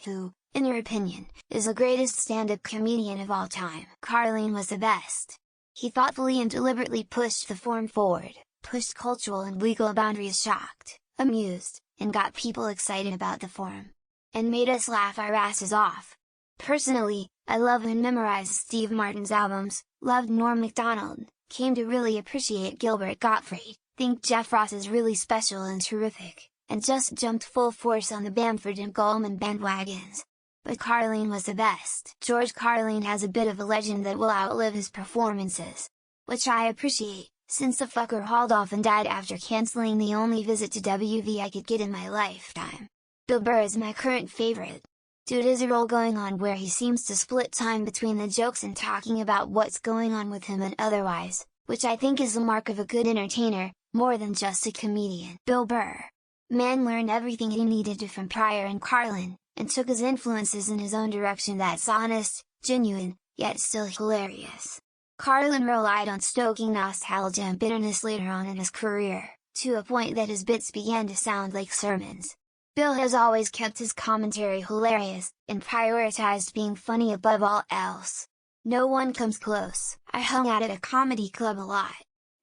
Who, in your opinion, is the greatest stand-up comedian of all time? Carlin was the best. He thoughtfully and deliberately pushed the form forward, pushed cultural and legal boundaries, shocked, amused, and got people excited about the form. And made us laugh our asses off. Personally, I love and memorize Steve Martin's albums, loved Norm Macdonald, came to really appreciate Gilbert Gottfried, think Jeff Ross is really special and terrific, and just jumped full force on the Bamford and Goldman bandwagons. But Carlin was the best. George Carlin has a bit of a legend that will outlive his performances. Which I appreciate, since the fucker hauled off and died after cancelling the only visit to WV I could get in my lifetime. Bill Burr is my current favorite. Dude is a role going on where he seems to split time between the jokes and talking about what's going on with him and otherwise, which I think is the mark of a good entertainer, more than just a comedian. Bill Burr. Man learned everything he needed to from Pryor and Carlin, and took his influences in his own direction that's honest, genuine, yet still hilarious. Carlin relied on stoking nostalgia and bitterness later on in his career, to a point that his bits began to sound like sermons. Bill has always kept his commentary hilarious, and prioritized being funny above all else. No one comes close. I hung out at a comedy club a lot.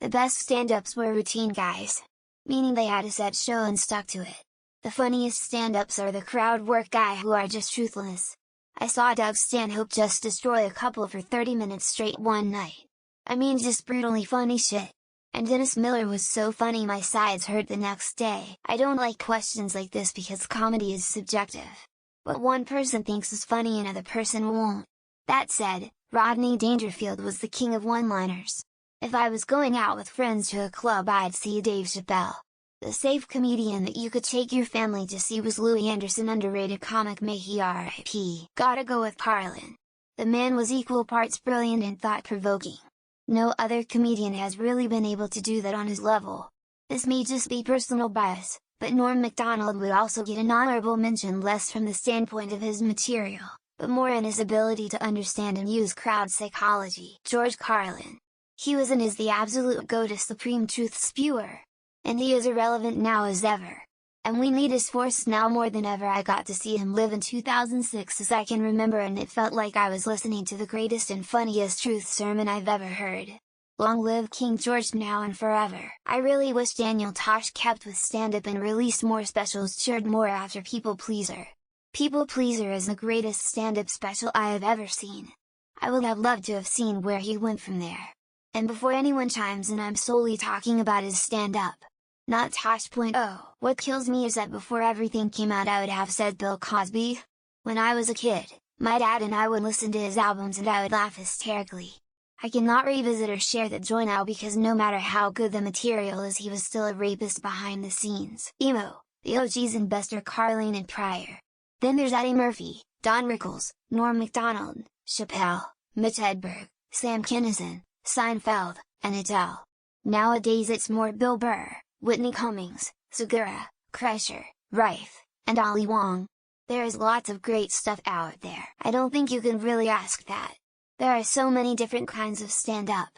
The best stand-ups were routine guys. Meaning they had a set show and stuck to it. The funniest stand-ups are the crowd work guy who are just truthless. I saw Doug Stanhope just destroy a couple for 30 minutes straight one night. I mean, just brutally funny shit. And Dennis Miller was so funny my sides hurt the next day. I don't like questions like this because comedy is subjective. What one person thinks is funny another person won't. That said, Rodney Dangerfield was the king of one-liners. If I was going out with friends to a club I'd see Dave Chappelle. The safe comedian that you could take your family to see was Louis Anderson, underrated comic, may he R.I.P. Gotta go with Carlin. The man was equal parts brilliant and thought-provoking. No other comedian has really been able to do that on his level. This may just be personal bias, but Norm Macdonald would also get an honorable mention, less from the standpoint of his material, but more in his ability to understand and use crowd psychology. George Carlin. He was and is the absolute GOAT, a supreme truth spewer. And he is irrelevant now as ever. And we need his force now more than ever. I got to see him live in 2006 as I can remember, and it felt like I was listening to the greatest and funniest truth sermon I've ever heard. Long live King George now and forever. I really wish Daniel Tosh kept with stand-up and released more specials, cheered more after People Pleaser. People Pleaser is the greatest stand-up special I have ever seen. I would have loved to have seen where he went from there. And before anyone chimes in, I'm solely talking about his stand-up. Not Tosh.0. What kills me is that before everything came out I would have said Bill Cosby. When I was a kid, my dad and I would listen to his albums and I would laugh hysterically. I cannot revisit or share that joy now because no matter how good the material is, he was still a rapist behind the scenes. Emo, the OGs and best are Carlin and Pryor. Then there's Eddie Murphy, Don Rickles, Norm Macdonald, Chappelle, Mitch Hedberg, Sam Kinison, Seinfeld, and Attell. Nowadays it's more Bill Burr, Whitney Cummings, Segura, Kreischer, Rife, and Ali Wong. There is lots of great stuff out there. I don't think you can really ask that. There are so many different kinds of stand-up.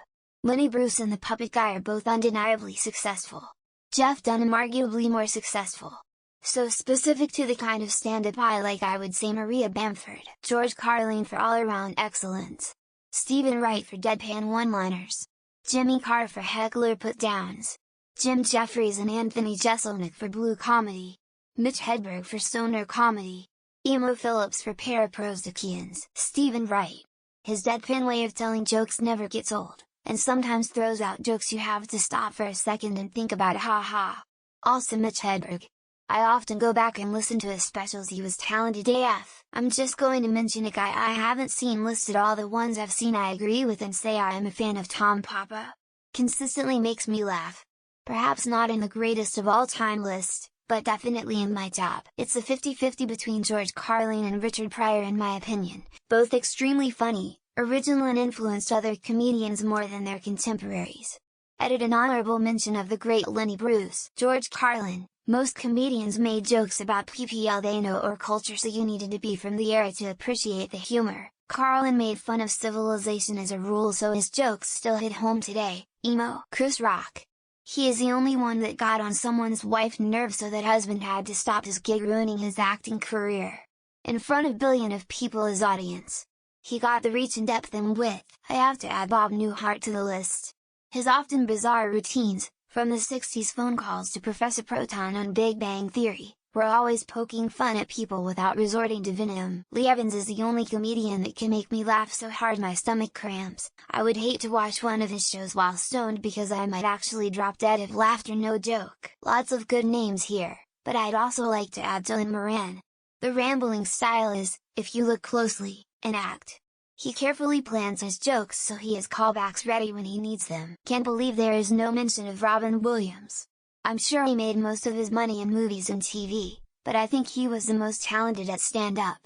Lenny Bruce and the Puppet Guy are both undeniably successful. Jeff Dunham arguably more successful. So specific to the kind of stand-up I like, I would say Maria Bamford. George Carlin for all-around excellence. Stephen Wright for deadpan one-liners. Jimmy Carr for heckler put-downs. Jim Jeffries and Anthony Jeselnik for blue comedy. Mitch Hedberg for stoner comedy. Emo Phillips for paraprosdokians. Stephen Wright. His deadpan way of telling jokes never gets old, and sometimes throws out jokes you have to stop for a second and think about, ha. Also Mitch Hedberg. I often go back and listen to his specials. He was talented AF. I'm just going to mention a guy I haven't seen listed. All the ones I've seen I agree with and say I am a fan of. Tom Papa. Consistently makes me laugh. Perhaps not in the greatest of all time list, but definitely in my top. It's a 50-50 between George Carlin and Richard Pryor in my opinion, both extremely funny, original and influenced other comedians more than their contemporaries. Edit an honorable mention of the great Lenny Bruce. George Carlin. Most comedians made jokes about PPL they know or culture, so you needed to be from the era to appreciate the humor. Carlin made fun of civilization as a rule, so his jokes still hit home today. Emo. Chris Rock. He is the only one that got on someone's wife's nerves so that husband had to stop his gig, ruining his acting career. in front of billions of people as audience. He got the reach and depth and width. I have to add Bob Newhart to the list. His often bizarre routines, from the 60s phone calls to Professor Proton on Big Bang Theory, were always poking fun at people without resorting to venom. Lee Evans is the only comedian that can make me laugh so hard my stomach cramps. I would hate to watch one of his shows while stoned because I might actually drop dead of laughter, no joke. Lots of good names here, but I'd also like to add Dylan Moran. The rambling style is, if you look closely, an act. He carefully plans his jokes so he has callbacks ready when he needs them. Can't believe there is no mention of Robin Williams. I'm sure he made most of his money in movies and TV, but I think he was the most talented at stand-up.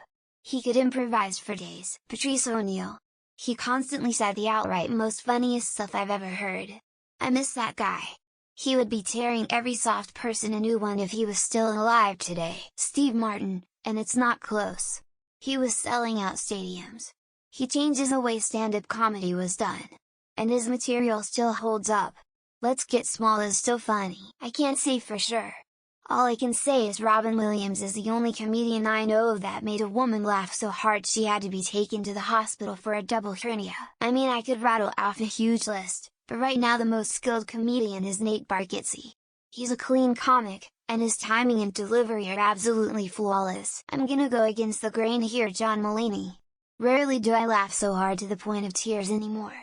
He could improvise for days. Patrice O'Neal. He constantly said the outright most funniest stuff I've ever heard. I miss that guy. He would be tearing every soft person a new one if he was still alive today. Steve Martin, and it's not close. He was selling out stadiums. He changes the way stand-up comedy was done. And his material still holds up. Let's Get Small is still funny. I can't say for sure. All I can say is Robin Williams is the only comedian I know of that made a woman laugh so hard she had to be taken to the hospital for a double hernia. I mean, I could rattle off a huge list, but right now the most skilled comedian is Nate Bargatze. He's a clean comic, and his timing and delivery are absolutely flawless. I'm gonna go against the grain here, John Mulaney. Rarely do I laugh so hard to the point of tears anymore.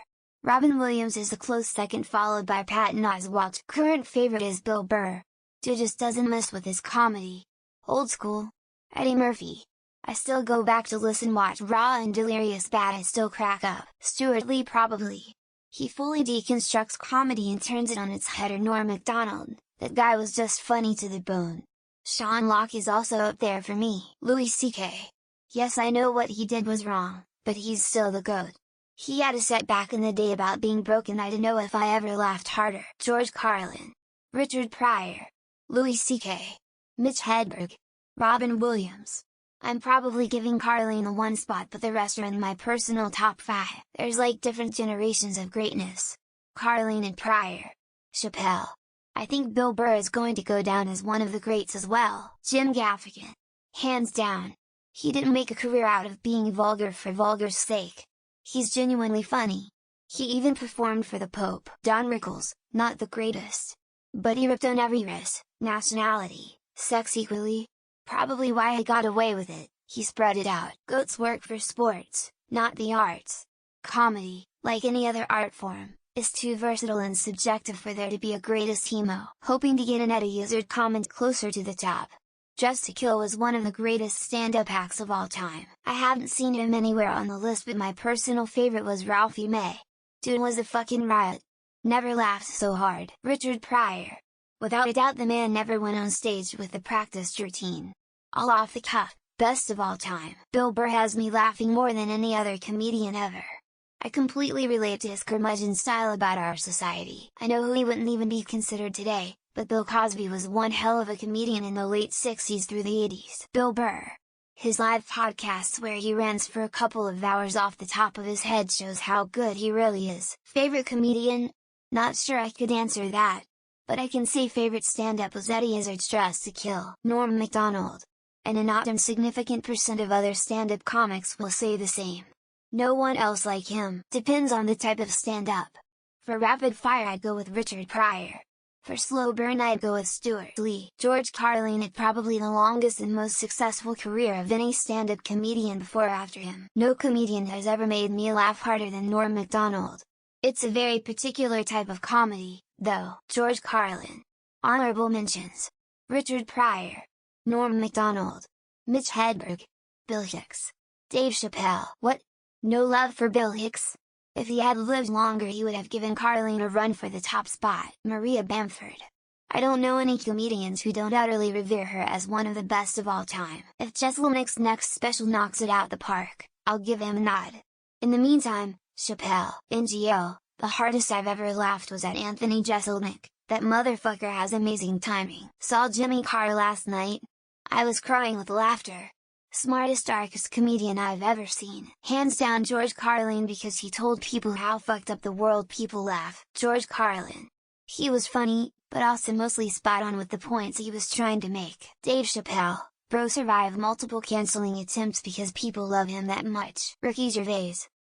Robin Williams is a close second, followed by Patton Oswalt. Current favorite is Bill Burr. Dude just doesn't mess with his comedy. Old school. Eddie Murphy. I still go back to listen, watch Raw and Delirious Bad, I still crack up. Stuart Lee probably. He fully deconstructs comedy and turns it on its head. Or Norm Macdonald, that guy was just funny to the bone. Sean Locke is also up there for me. Louis C.K. Yes, I know what he did was wrong, but he's still the GOAT. He had a set back in the day about being broken. I don't know if I ever laughed harder. George Carlin. Richard Pryor. Louis C.K. Mitch Hedberg. Robin Williams. I'm probably giving Carlin the one spot, but the rest are in my personal top 5. There's like different generations of greatness. Carlin and Pryor. Chappelle. I think Bill Burr is going to go down as one of the greats as well. Jim Gaffigan. Hands down. He didn't make a career out of being vulgar for vulgar's sake. He's genuinely funny. He even performed for the Pope. Don Rickles, not the greatest. But he ripped on every race, nationality, sex equally. Probably why he got away with it. He spread it out. GOATs work for sports, not the arts. Comedy, like any other art form, is too versatile and subjective for there to be a greatest emo. Hoping to get an Eddie Izzard comment closer to the top. Just to Kill was one of the greatest stand-up acts of all time. I haven't seen him anywhere on the list, but my personal favorite was Ralphie May. Dude was a fucking riot. Never laughed so hard. Richard Pryor. Without a doubt the man never went on stage with the practiced routine. All off the cuff, best of all time. Bill Burr has me laughing more than any other comedian ever. I completely relate to his curmudgeon style about our society. I know who he wouldn't even be considered today, but Bill Cosby was one hell of a comedian in the late 60s through the 80s. Bill Burr. His live podcasts where he rants for a couple of hours off the top of his head shows how good he really is. Favorite comedian? Not sure I could answer that. But I can say favorite stand-up was Eddie Izzard's Dressed to Kill. Norm Macdonald. And a not insignificant percent of other stand-up comics will say the same. No one else like him. Depends on the type of stand-up. For rapid fire I'd go with Richard Pryor. For slow burn I'd go with Stuart Lee. George Carlin had probably the longest and most successful career of any stand-up comedian before or after him. No comedian has ever made me laugh harder than Norm Macdonald. It's a very particular type of comedy, though. George Carlin. Honorable mentions. Richard Pryor. Norm Macdonald. Mitch Hedberg. Bill Hicks. Dave Chappelle. What? No love for Bill Hicks? If he had lived longer he would have given Carlin a run for the top spot. Maria Bamford. I don't know any comedians who don't utterly revere her as one of the best of all time. If Jeselnik's next special knocks it out the park, I'll give him a nod. In the meantime, Chappelle. NGO, the hardest I've ever laughed was at Anthony Jeselnik. That motherfucker has amazing timing. Saw Jimmy Carr last night. I was crying with laughter. Smartest, darkest comedian I've ever seen. Hands down George Carlin, because he told people how fucked up the world people laugh. George Carlin. He was funny, but also mostly spot on with the points he was trying to make. Dave Chappelle. Bro survived multiple canceling attempts because people love him that much. Ricky Gervais.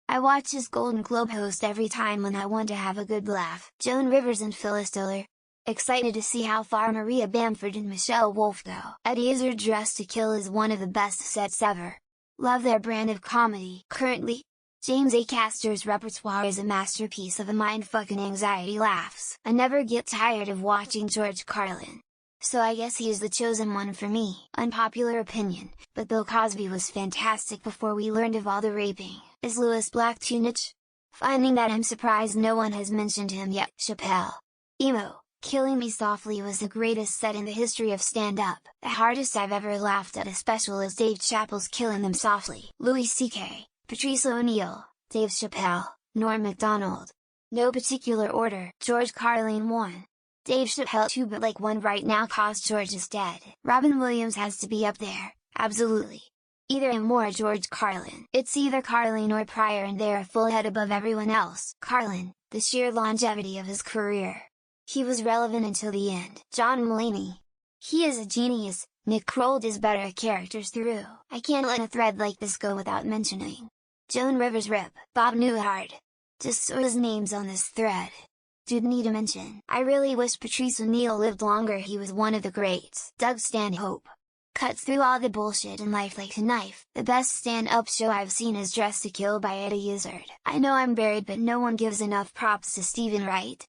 I watch his Golden Globe host every time when I want to have a good laugh. Joan Rivers and Phyllis Diller. Excited to see how far Maria Bamford and Michelle Wolf go. Eddie Izzard Dressed to Kill is one of the best sets ever. Love their brand of comedy. Currently, James Acaster's repertoire is a masterpiece of a mind-fucking anxiety laughs. I never get tired of watching George Carlin. So I guess he is the chosen one for me. Unpopular opinion, but Bill Cosby was fantastic before we learned of all the raping. Is Louis Black too niche? Finding that I'm surprised no one has mentioned him yet. Chappelle. Emo. Killing Me Softly was the greatest set in the history of stand-up. The hardest I've ever laughed at a special is Dave Chappelle's Killing Them Softly. Louis C.K., Patrice O'Neal, Dave Chappelle, Norm Macdonald. No particular order. George Carlin 1. Dave Chappelle 2, but like 1 right now cause George is dead. Robin Williams has to be up there, absolutely. Either him or George Carlin. It's either Carlin or Pryor and they're a full head above everyone else. Carlin, the sheer longevity of his career. He was relevant until the end. John Mulaney. He is a genius. Nick Kroll is better at characters through. I can't let a thread like this go without mentioning. Joan Rivers Rip. Bob Newhart. Just so his name's on this thread. Dude need a mention. I really wish Patrice O'Neal lived longer, he was one of the greats. Doug Stanhope. Cuts through all the bullshit in life like a knife. The best stand-up show I've seen is Dressed to Kill by Eddie Izzard. I know I'm buried but no one gives enough props to Stephen Wright.